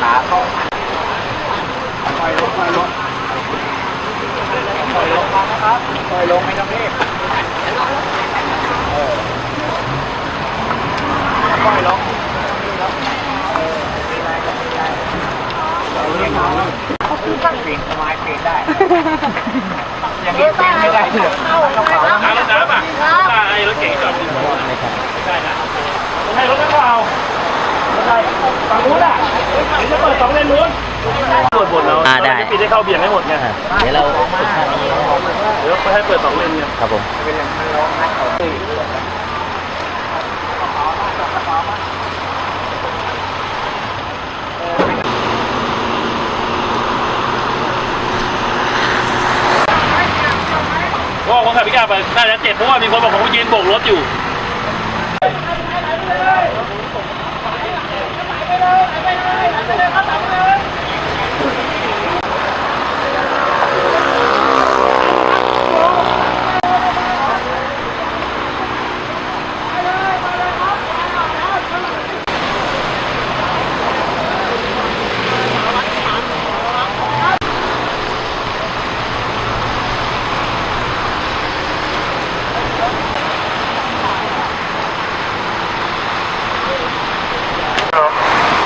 ขาเข้าปล่อยลงมานะครับปล่อยลงไม่ต้องรีบปล่อยลงปีนสบายปีนได้อย่างนี้ปีนไม่ได้เลยกระเป๋าน้ำน้ำอ่ะได้ไอ้รถเก๋งจอดอยู่ได้นะให้รถไม่เปล่าได้ฝั่งนู้นอ่ะเดี๋ยวจะเปิด2 เลนนู้นหมดแล้วได้ปิดให้เข้าเบี่ยงให้หมดไงเดี๋ยวเราฝึกท่านี้เดี๋ยวให้เปิด2 เลนไงครับผมว่าคนขับพิการไปน่าจะเจ็บเพราะว่ามีคนบอกผมยืนโบกรถอยู่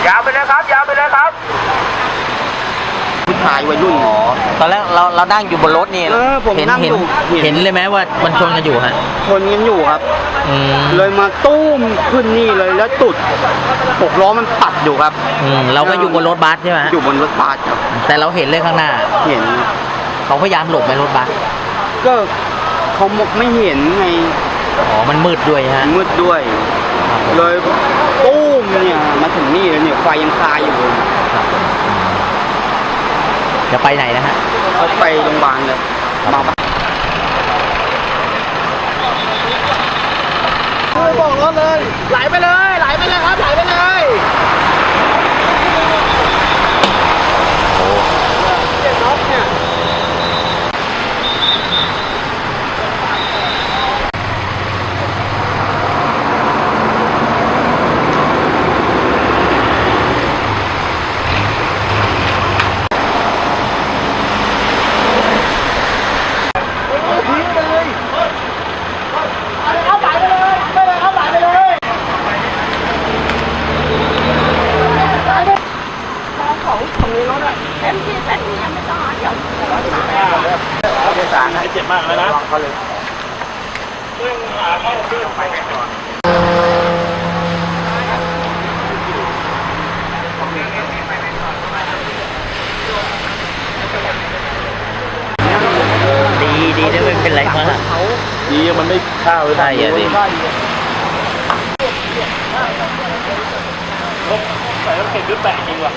ยาวไปเลยครับยาวไปเลยครับผู้ชายวัยรุ่นตอนแรกเรานั่งอยู่บนรถนี่เห็นเลยไหมว่ามันชนกันอยู่ฮะชนกันอยู่ครับเลยมาตุ้มขึ้นนี่เลยแล้วตุด6 ล้อมันปัดอยู่ครับเราก็อยู่บนรถบัสใช่ไหมอยู่บนรถบัสครับแต่เราเห็นเลยข้างหน้าเห็นเขาพยายามหลบในรถบัสก็เขาไม่เห็นไงมันมืดด้วยฮะมืดด้วยเลยตุ้มเนี่ยมาถึงนี่เลยเนี่ยไฟยังคาอยู่จะไปไหนนะฮะเขาไปโรงพยาบาลเลยมาบอกรถเลยไหลไปเลยครับไหลไปเลยเจ็บน็อตเนี่ยเจ็บมากเลยนะดีได้ไม่เป็นไรมากดีมันไม่ข้าวเลยใช่ดิใส่รถเข็นด้วยแปะจริงว่ะ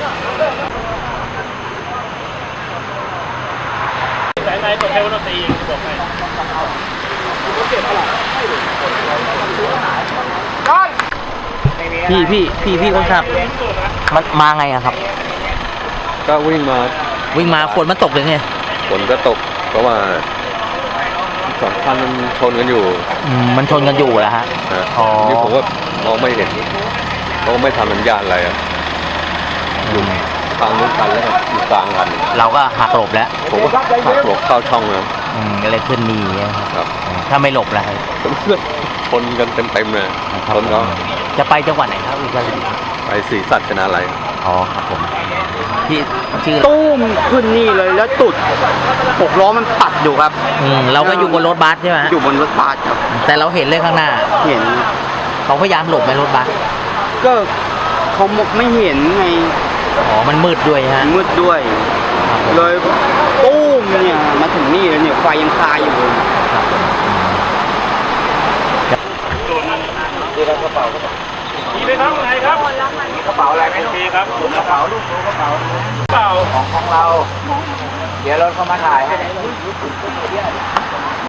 แต่ในตัวเทวโนตีบอกให้พี่คนขับมันมาไงอะครับก็วิ่งมาฝนมันตกเลยไงฝนก็ตกเพราะว่า2 คันมันชนกันอยู่มันชนกันอยู่แล้วฮะนี่ผมก็มองไม่เห็นเขาไม่ทำสัญญาณอะไรอยู่ทางนู้นกันแล้วอยู่กลางกันเราก็หักหลบแล้วผมก็หักหลบเข้าช่องแล้วก็เลยขึ้นนี่ครับถ้าไม่หลบแล้วเพื่อนชนกันเต็มเลยชนเขาจะไปจังหวัดไหนครับอุตรดิตถ์ไปศรีสัชนาลัยครับผมที่ชื่อตุ้มขึ้นนี่เลยแล้วตุด6 ล้อมันปัดอยู่ครับเราก็อยู่บนรถบัสใช่ไหมอยู่บนรถบัสครับแต่เราเห็นเลยข้างหน้าเห็นเขาพยายามหลบในรถบัสก็เขาไม่เห็นไงมันมืดด้วยฮะมืดด้วยเลยตุ้มเนี่ยมาถึงนี่เลยเนี่ยไฟยังคาอยู่ดีครับกระเป๋าดีไหมครับไงครับกระเป๋าอะไรไม่รู้ครับกระเป๋าลูกกระเป๋าของเราเดี๋ยวรถเขามาถ่ายให้